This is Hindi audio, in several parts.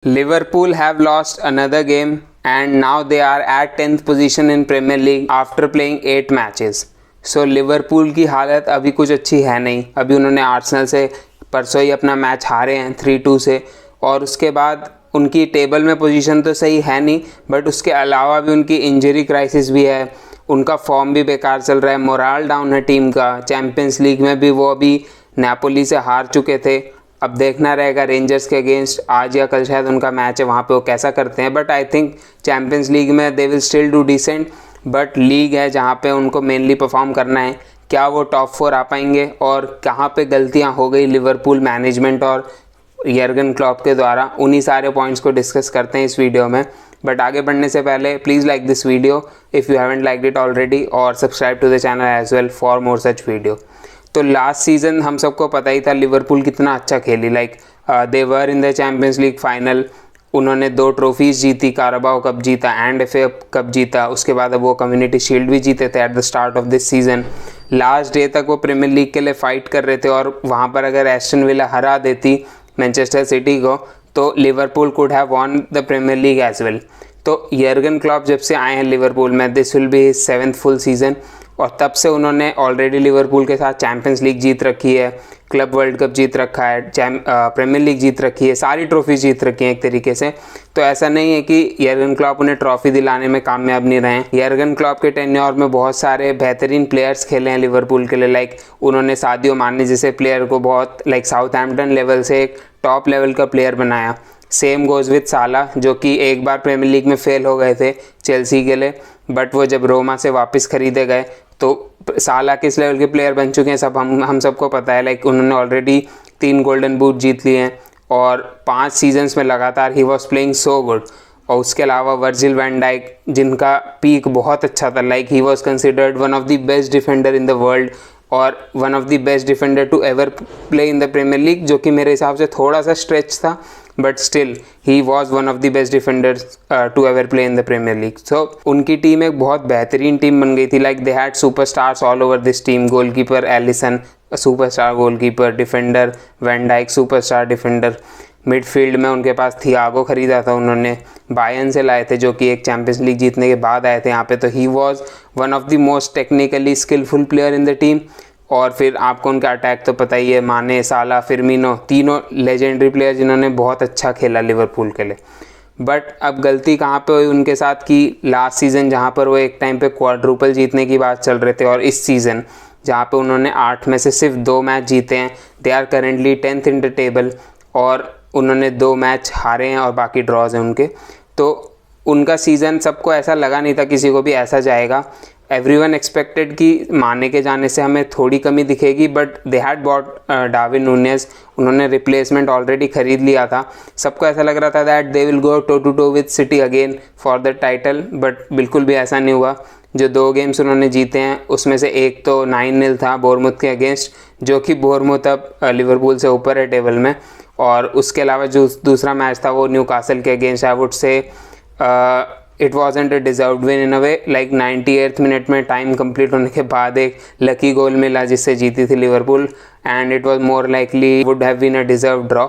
Liverpool have lost another game and now they are at 10th position in Premier League after playing 8 matches. So Liverpool की हालत अभी कुछ अच्छी है नहीं. अभी उन्होंने आर्सेनल से परसों ही अपना मैच हारे हैं 3-2 से, और उसके बाद उनकी टेबल में पोजीशन तो सही है नहीं, बट उसके अलावा भी उनकी इंजरी क्राइसिस भी है. उनका फॉर्म भी बेकार चल रहा है, मोराल डाउन है टीम का. चैम्पियंस लीग में भी वो अभी नेपोली से हार चुके थे. अब देखना रहेगा रेंजर्स के अगेंस्ट आज या कल शायद उनका मैच है, वहाँ पे वो कैसा करते हैं. But I think champions league में they will still do decent, but league है जहाँ पे उनको मेनली परफॉर्म करना है. क्या वो टॉप 4 आ पाएंगे और कहाँ पे गलतियाँ हो गई लिवरपूल मैनेजमेंट और यर्गन क्लॉप के द्वारा, उन्हीं सारे पॉइंट्स को डिस्कस करते हैं इस वीडियो में. बट आगे बढ़ने से पहले please like this video if you haven't liked it already, और subscribe to the channel as well for more such videos. तो लास्ट सीज़न हम सबको पता ही था लिवरपूल कितना अच्छा खेली. Like they were in the champions league final. उन्होंने 2 ट्रॉफीज़ जीती, काराबाओ कप जीता एंड FA कप जीता. उसके बाद अब वो कम्युनिटी शील्ड भी जीते थे at the start of this season. Last day तक वो प्रीमियर लीग के लिए फ़ाइट कर रहे थे, और वहाँ पर अगर एस्टन विला हरा देती मैनचेस्टर सिटी को तो Liverpool could have won the premiere League as well. तो यर्गन क्लॉप जब से आए हैं लिवरपूल में, this will be his 7th full season, और तब से उन्होंने ऑलरेडी लिवरपूल के साथ चैम्पियंस लीग जीत रखी है, क्लब वर्ल्ड कप जीत रखा है, प्रीमियर लीग जीत रखी है, सारी ट्रॉफी जीत रखी हैं एक तरीके से. तो ऐसा नहीं है कि यर्गन क्लॉप उन्हें ट्रॉफी दिलाने में कामयाब नहीं रहे. यर्गन क्लॉप के टेन्योर में बहुत सारे बेहतरीन प्लेयर्स खेले हैं लिवरपूल के लिए. लाइक उन्होंने सादियो माने जैसे प्लेयर को बहुत साउथहैम्पटन लेवल से एक टॉप लेवल का प्लेयर बनाया. सेम गोज़ विद साला, जो कि एक बार प्रीमियर लीग में फेल हो गए थे चेल्सी के लिए, बट वो जब रोमा से वापस खरीदे गए तो साला किस लेवल के प्लेयर बन चुके हैं सब हम सबको पता है. लाइक उन्होंने ऑलरेडी 3 गोल्डन बूट जीत लिए हैं, और 5 सीजन्स में लगातार ही वॉज प्लेइंग सो गुड. और उसके अलावा वर्जिल वैन डाइक, जिनका पीक बहुत अच्छा था. Like he was considered one of the best defender in the world, और one of the best defender to ever play in the premiere league, जो कि मेरे हिसाब से थोड़ा सा स्ट्रेच था, but still he was one of the best defenders to ever play in the premiere league. सो उनकी टीम एक बहुत बेहतरीन टीम बन गई थी. Like they had superstars all over this team. Goalkeeper Alisson superstar goalkeeper, defender van Dijk superstar defender. Midfield में उनके पास थियागो खरीदा था उन्होंने, बायर्न से लाए थे, जो कि एक चैम्पियंस लीग जीतने के बाद आए थे यहाँ पे. तो he was one of the most technically skilful player in the team. और फिर आपको उनका अटैक तो पता ही है, माने, साला, फिरमिनो, तीनों लेजेंडरी प्लेयर जिन्होंने बहुत अच्छा खेला लिवरपूल के लिए. बट अब गलती कहाँ पे हुई उनके साथ कि लास्ट सीज़न जहाँ पर वो एक टाइम पे क्वाड्रुपल जीतने की बात चल रहे थे, और इस सीज़न जहाँ पे उन्होंने 8 में से सिर्फ 2 मैच जीते हैं. They are currently 10th in the table, और उन्होंने 2 मैच हारे हैं और बाकी ड्रॉज हैं उनके. तो उनका सीज़न सबको ऐसा लगा नहीं था किसी को भी ऐसा जाएगा. एवरीवन एक्सपेक्टेड कि माने के जाने से हमें थोड़ी कमी दिखेगी, but they had bought Darwin Nunez. उन्होंने रिप्लेसमेंट ऑलरेडी खरीद लिया था. सबको ऐसा लग रहा था that they will go toe to toe with City again for the title, but बिल्कुल भी ऐसा नहीं हुआ. जो 2 गेम्स उन्होंने जीते हैं उसमें से एक तो 9-0 था बोर्नमouth के अगेंस्ट, जो कि बोर्नमouth अब लिवरपूल से ऊपर है टेबल में. और उसके अलावा जो दूसरा मैच था वो न्यूकासल के against, I would say it wasn't a deserved win in a way. Like 98th minute में टाइम कंप्लीट होने के बाद एक लकी गोल मिला जिससे जीती थी Liverpool, and it was more likely would have been a deserved draw.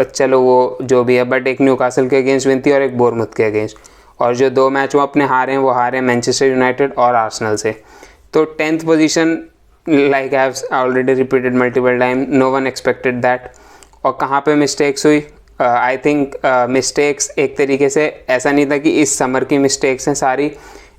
चलो वो जो भी है, बट एक न्यूकासल के अगेंस्ट विन थी और एक बोर्नमouth के अगेंस्ट. और जो 2 मैच वो अपने हारे हैं वो हारे हैं मैनचेस्टर यूनाइटेड और आर्सेनल से. तो 10th position, like I have already repeated multiple time, no one expected that. और कहाँ पे मिस्टेक्स हुई? आई थिंक मिस्टेक्स एक तरीके से ऐसा नहीं था कि इस समर की मिस्टेक्स हैं सारी.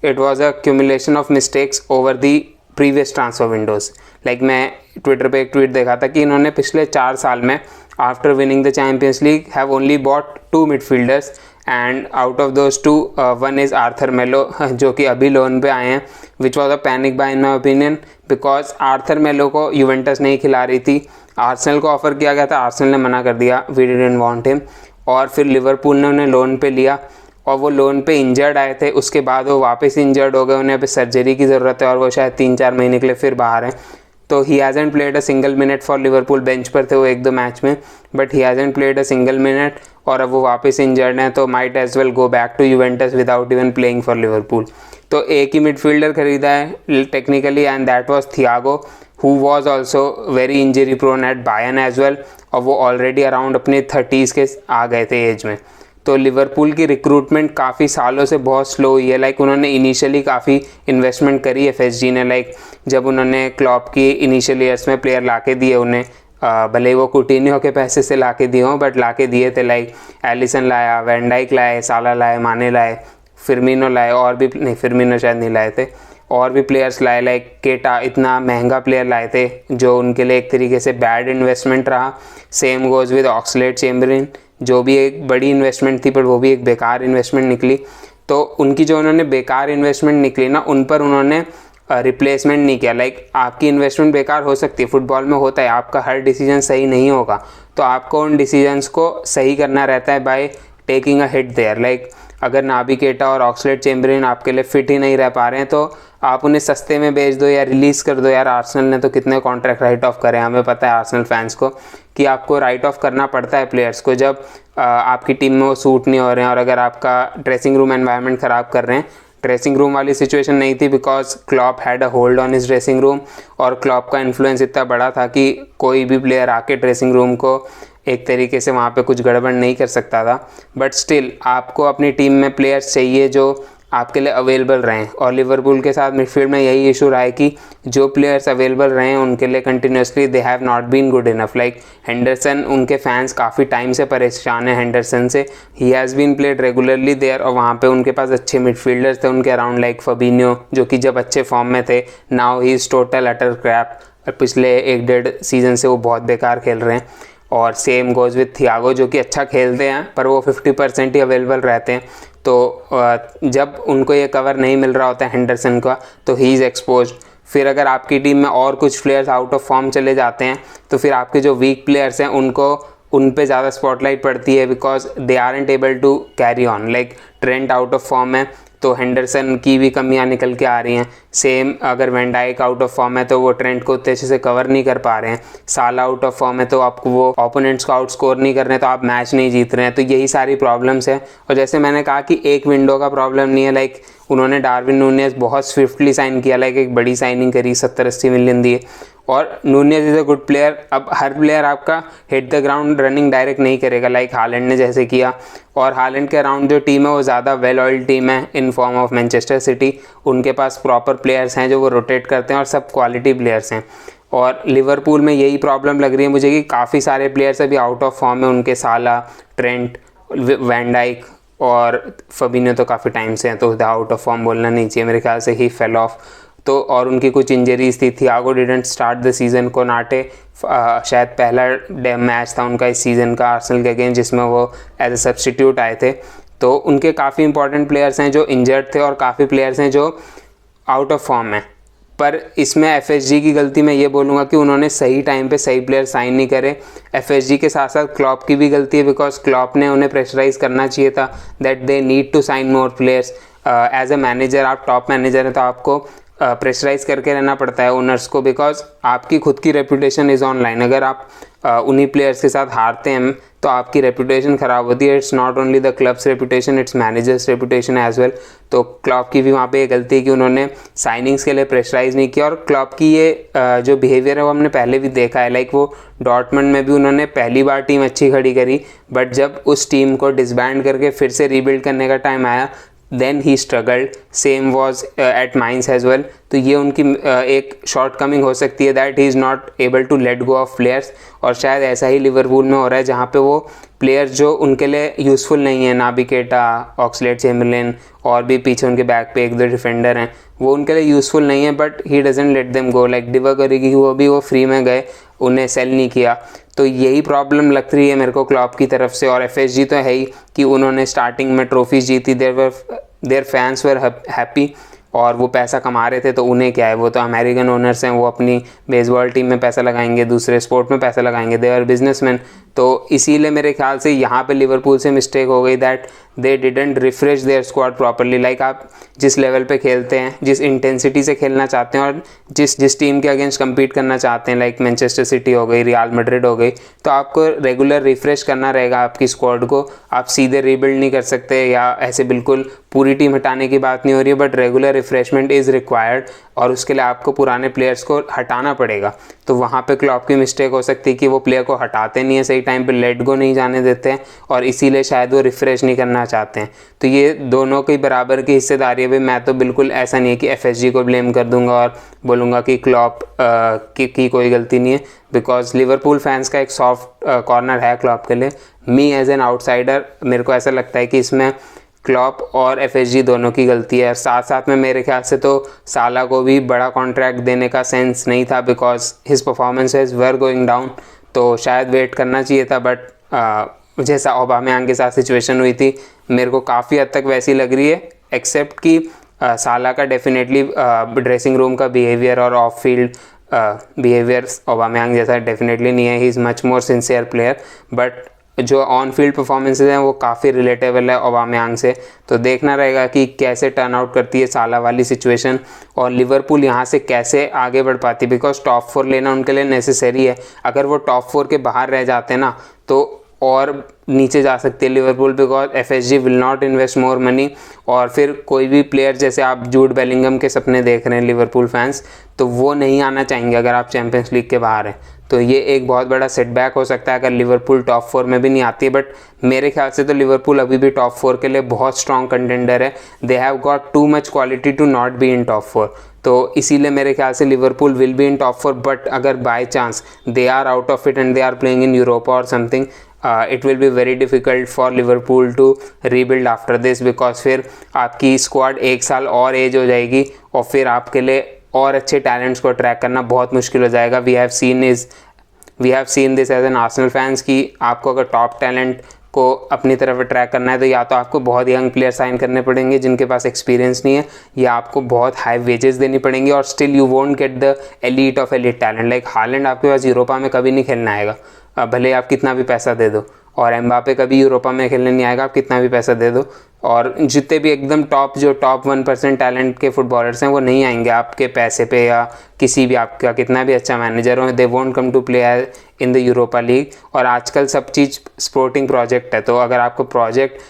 It was a cumulation of mistakes over the previous transfer Windows. Like मैं ट्विटर पे एक ट्वीट देखा था कि इन्होंने पिछले 4 साल में after winning the champions League have only bought 2 midfielders, and out of those 2 one is Arthur Melo, जो कि अभी लोन पे आए हैं, which was a panic buy in my opinion, because Arthur Melo को यूवेंटस नहीं खिला रही थी. आर्सेनल को ऑफ़र किया गया था, आर्सेनल ने मना कर दिया, वी डिडंट वांट हिम. और फिर लिवरपूल ने उन्हें लोन पे लिया, और वो लोन पे इंजर्ड आए थे. उसके बाद वो वापस इंजर्ड हो गए, उन्हें अभी सर्जरी की ज़रूरत है, और वो शायद 3-4 महीने के लिए फिर बाहर हैं. तो he hasn't played a single minute for Liverpool. Bench पर थे वो 1-2 मैच में, but he hasn't played a single minute, और अब वो वापस इंजर्ड हैं. तो might as well go back to Juventus without even playing for Liverpool. तो एक ही मिडफील्डर खरीदा है technically, and that was Thiago, who was also very injury prone at Bayern as well, और वो ऑलरेडी अराउंड अपने 30s के आ गए थे एज में. तो लिवरपूल की रिक्रूटमेंट काफ़ी सालों से बहुत स्लो हुई है। लाइक उन्होंने इनिशियली काफ़ी इन्वेस्टमेंट करी एफएसजी ने, लाइक जब उन्होंने क्लॉप की इनिशियल ईयर्स में प्लेयर ला के दिए उन्हें, भले वो कुटिन्हो के पैसे से ला के दिए हों बट ला के दिए थे। लाइक एलिसन लाया, वैन डाइक लाए, साला लाए, माने लाए, फिरमिनो लाए, और भी नहीं, फिरमिनो शायद नहीं लाए थे, और भी प्लेयर्स लाए। लाइक केटा इतना महंगा प्लेयर लाए थे जो उनके लिए एक तरीके से बैड इन्वेस्टमेंट रहा। सेम गोज़ विद ऑक्सलेड-चेम्बरलेन, जो भी एक बड़ी इन्वेस्टमेंट थी पर वो भी एक बेकार इन्वेस्टमेंट निकली। तो उनकी जो उन्होंने बेकार इन्वेस्टमेंट निकली ना, उन पर उन्होंने रिप्लेसमेंट नहीं किया। लाइक आपकी इन्वेस्टमेंट बेकार हो सकती है, फुटबॉल में होता है, आपका हर डिसीजन सही नहीं होगा, तो आपको उन डिसीजंस को सही करना रहता है by taking a hit there. Like अगर नाबी केटा और ऑक्सलेड-चेम्बरलेन आपके लिए फिट ही नहीं रह पा रहे हैं तो आप उन्हें सस्ते में बेच दो या रिलीज़ कर दो। यार आर्सेनल ने तो कितने कॉन्ट्रैक्ट राइट ऑफ करे, हमें पता है आर्सेनल फैंस को कि आपको राइट ऑफ करना पड़ता है प्लेयर्स को जब आपकी टीम में वो सूट नहीं हो रहे हैं, और अगर आपका ड्रेसिंग रूम एनवायरनमेंट ख़राब कर रहे हैं। ड्रेसिंग रूम वाली सिचुएशन नहीं थी because Klopp had a hold on his dressing room, और क्लॉप का इन्फ्लुएंस इतना बड़ा था कि कोई भी प्लेयर आके ड्रेसिंग रूम को एक तरीके से वहाँ पे कुछ गड़बड़ नहीं कर सकता था। बट स्टिल आपको अपनी टीम में प्लेयर्स चाहिए जो आपके लिए अवेलेबल रहें, और लिवरपूल के साथ मिडफील्ड में यही इशू रहा है कि जो प्लेयर्स अवेलेबल रहे हैं उनके लिए continuously they have not been good enough. Like Henderson, उनके फैंस काफ़ी टाइम से परेशान हैं हेंडरसन से। He has been played regularly there, और वहाँ पे उनके पास अच्छे मिडफील्डर्स थे उनके अराउंड, लाइक फबिन्हो जो कि जब अच्छे फॉर्म में थे, now he is total utter crap. पिछले 1-1.5 सीज़न से वो बहुत बेकार खेल रहे हैं। और सेम गोज़ विथ थियागो जो कि अच्छा खेलते हैं पर वो 50% ही अवेलेबल रहते हैं। तो जब उनको ये कवर नहीं मिल रहा होता है हेंडरसन का, तो ही इज़ एक्सपोज्ड। फिर अगर आपकी टीम में और कुछ प्लेयर्स आउट ऑफ फॉर्म चले जाते हैं तो फिर आपके जो वीक प्लेयर्स हैं उनको उन पे ज़्यादा स्पॉटलाइट पड़ती है because they aren't able to carry on. Like Trent out of form है तो हेंडरसन की भी कमियां निकल के आ रही हैं। सेम अगर Van Dijk out of form है तो वो ट्रेंट को उतने अच्छे से कवर नहीं कर पा रहे हैं। साला आउट ऑफ फॉर्म है तो आपको वो ओपोनेंट्स को आउट स्कोर नहीं कर रहे हैं, तो आप मैच नहीं जीत रहे हैं। तो यही सारी प्रॉब्लम्स हैं। और जैसे मैंने कहा कि एक विंडो का प्रॉब्लम नहीं है। लाइक उन्होंने डार्विन नूनेज बहुत स्विफ्टली साइन किया, लाइक एक बड़ी साइनिंग करी, 70-80 मिलियन दिए, और Nunez is a good player. अब हर प्लेयर आपका hit the ground running direct नहीं करेगा, लाइक हालैंड ने जैसे किया। और हालैंड के अराउंड जो टीम है वो ज़्यादा वेल ऑयल्ड टीम है in form of Manchester city. उनके पास प्रॉपर प्लेयर्स हैं जो वो रोटेट करते हैं और सब क्वालिटी प्लेयर्स हैं। और लिवरपूल में यही प्रॉब्लम लग रही है मुझे कि काफ़ी सारे प्लेयर्स अभी आउट ऑफ फॉर्म है उनके, साला, ट्रेंट, वैन डाइक और फबिन्हो तो काफ़ी टाइम से हैं, तो आउट ऑफ फॉर्म बोलना नहीं चाहिए, मेरे ख्याल से ही फेल ऑफ। तो और उनकी कुछ इंजरीज थी। Thiago didn't start the season, Konate शायद पहला मैच था उनका इस सीज़न का आर्सेनल के अगेंस्ट जिसमें वो एज ए सब्स्टिट्यूट आए थे। तो उनके काफ़ी इंपॉर्टेंट प्लेयर्स हैं जो इंजर्ड थे और काफ़ी प्लेयर्स हैं जो आउट ऑफ फॉर्म है। पर इसमें एफएसजी की गलती मैं ये बोलूँगा कि उन्होंने सही टाइम पे सही प्लेयर साइन नहीं करे। एफएसजी के साथ साथ क्लॉप की भी गलती है बिकॉज क्लॉप ने उन्हें प्रेशराइज करना चाहिए था that they need to sign more players. As a manager, आप टॉप मैनेजर हैं तो आपको प्रेशराइज करके रहना पड़ता है ओनर्स को, बिकॉज आपकी खुद की रेपुटेशन इज़ ऑनलाइन। अगर आप उन्हीं प्लेयर्स के साथ हारते हैं तो आपकी रेपुटेशन ख़राब होती है। It's not only the club's reputation, it's manager's reputation as well. तो क्लॉप की भी वहाँ पे गलती है कि उन्होंने साइनिंग्स के लिए प्रेशराइज नहीं किया। और क्लॉप की ये जो बिहेवियर है वो हमने पहले भी देखा है। लाइक वो डॉर्टमंड में भी उन्होंने पहली बार टीम अच्छी खड़ी करी, बट जब उस टीम को डिसबैंड करके फिर से रीबिल्ड करने का टाइम आया then he struggled. Same was at Mainz as well. तो ये उनकी एक शॉर्ट कमिंग हो सकती है that he is not able to let go of players. और शायद ऐसा ही लिवरपूल में हो रहा है जहाँ पे वो प्लेयर्स जो उनके लिए यूज़फुल नहीं है, नाबी केटा, ऑक्सलेड-चेम्बरलेन और भी पीछे उनके बैक पे 1-2 डिफेंडर हैं, वो उनके लिए यूज़फुल नहीं है, but he doesn't let them go. Like Divock Origi वो भी वो फ्री में गए, उन्हें सेल नहीं किया। तो यही प्रॉब्लम लग रही है मेरे को क्लॉप की तरफ से। और एफएसजी तो है ही कि उन्होंने स्टार्टिंग में ट्रॉफीज जीती, देयर फैंस वर हैप्पी और वो पैसा कमा रहे थे, तो उन्हें क्या है, वो तो अमेरिकन ओनर्स हैं, वो अपनी बेसबॉल टीम में पैसा लगाएंगे, दूसरे स्पोर्ट में पैसा लगाएंगे, दे आर बिजनेसमैन। तो इसीलिए मेरे ख्याल से यहाँ पे लिवरपूल से मिस्टेक हो गई that they didn't refresh their squad properly. Like आप जिस लेवल पे खेलते हैं, जिस इंटेंसिटी से खेलना चाहते हैं और जिस टीम के अगेंस्ट कम्पीट करना चाहते हैं, लाइक मैनचेस्टर सिटी हो गई, रियल मैड्रिड हो गई, तो आपको रेगुलर रिफ्रेश करना रहेगा आपकी स्क्वाड को। आप सीधे रीबिल्ड नहीं कर सकते, या ऐसे बिल्कुल पूरी टीम हटाने की बात नहीं हो रही है, but regular refreshment is required और उसके लिए आपको पुराने प्लेयर्स को हटाना पड़ेगा। तो वहाँ पे क्लॉप की मिस्टेक हो सकती है कि वो प्लेयर को हटाते नहीं है सही टाइम पे लेट गो नहीं जाने देते हैं और इसीलिए शायद वो रिफ़्रेश नहीं करना चाहते हैं। तो ये दोनों की बराबर की हिस्सेदारी है भाई। मैं तो बिल्कुल ऐसा नहीं है कि एफएसजी को ब्लेम कर दूंगा और बोलूँगा कि क्लॉप की कोई गलती नहीं है, बिकॉज लिवरपूल फैंस का एक सॉफ्ट कॉर्नर है क्लॉप के लिए। मी एज एन आउटसाइडर मेरे को ऐसा लगता है कि इसमें क्लॉप और एफएसजी दोनों की गलती है। साथ साथ में मेरे ख्याल से तो साला को भी बड़ा कॉन्ट्रैक्ट देने का सेंस नहीं था, because his performances were going down. तो शायद वेट करना चाहिए था, बट जैसा ओबामेयांग के साथ सिचुएशन हुई थी मेरे को काफ़ी हद तक वैसी लग रही है, एक्सेप्ट कि साला का डेफिनेटली ड्रेसिंग रूम का बिहेवियर और ऑफ फील्ड बिहेवियर ओबामेयांग जैसा डेफिनेटली नहीं है। He is much more sincere player, but जो ऑन फील्ड परफॉर्मेंसेज हैं वो काफ़ी रिलेटेबल है ओबामेयांग से। तो देखना रहेगा कि कैसे टर्न आउट करती है साला वाली सिचुएशन और लिवरपूल यहाँ से कैसे आगे बढ़ पाती है, बिकॉज टॉप 4 लेना उनके लिए नेसेसरी है। अगर वो टॉप 4 के बाहर रह जाते हैं ना तो और नीचे जा सकती है Liverpool, because FSG will not invest more money. और फिर कोई भी प्लेयर, जैसे आप जूड बेलिंगम के सपने देख रहे हैं लिवरपूल फैंस, तो वो नहीं आना चाहेंगे अगर आप चैंपियंस लीग के बाहर हैं। तो ये एक बहुत बड़ा सेटबैक हो सकता है अगर लिवरपूल टॉप 4 में भी नहीं आती है। बट मेरे ख्याल से तो लिवरपूल अभी भी टॉप 4 के लिए बहुत स्ट्रॉन्ग कंटेंडर है। They have got too much quality to not be in top 4। तो इसीलिए मेरे ख्याल से Liverpool will be in top 4, but अगर by chance they are out of it and they are playing in Europa और something, it will be very difficult for Liverpool to rebuild after this, because फिर आपकी स्क्वाड एक साल और एज हो जाएगी और फिर आपके लिए और अच्छे टैलेंट्स को ट्रैक करना बहुत मुश्किल हो जाएगा। We have seen this as an Arsenal fans कि आपको अगर टॉप टैलेंट को अपनी तरफ ट्रैक करना है तो या तो आपको बहुत यंग प्लेयर साइन करने पड़ेंगे जिनके पास एक्सपीरियंस नहीं है, या आपको बहुत हाई वेजेस देनी पड़ेंगी और still you won't get the elite of elite talent. Like Holland आपके पास यूरोपा में कभी नहीं खेलना आएगा, भले आप कितना भी पैसा दे दो, और एम्बापे कभी यूरोपा में खेलने नहीं आएगा आप कितना भी पैसा दे दो। और जितने भी एकदम टॉप 1% टैलेंट के फुटबॉलर्स हैं वो नहीं आएंगे आपके पैसे पे, या किसी भी आपका कितना भी अच्छा मैनेजर हो, they won't come to play in the Europa League. और आजकल सब चीज़ स्पोर्टिंग प्रोजेक्ट है, तो अगर आपको प्रोजेक्ट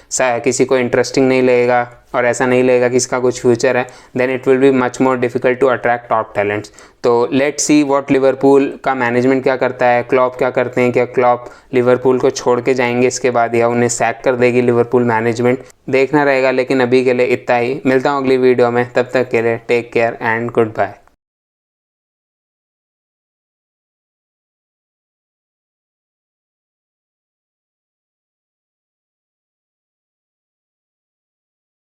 किसी को इंटरेस्टिंग नहीं लगेगा और ऐसा नहीं लगेगा कि इसका कुछ फ्यूचर है, then it will be much more difficult to attract top talents. तो लेट्स सी व्हाट लिवरपूल का मैनेजमेंट क्या करता है, क्लॉप क्या करते हैं, क्या क्लॉप लिवरपूल को छोड़ के जाएंगे इसके बाद या उन्हें सैक कर देगी लिवरपूल मैनेजमेंट, देखना रहेगा। लेकिन अभी के लिए इतना ही, मिलता हूँ अगली वीडियो में, तब तक के लिए take care and good bye.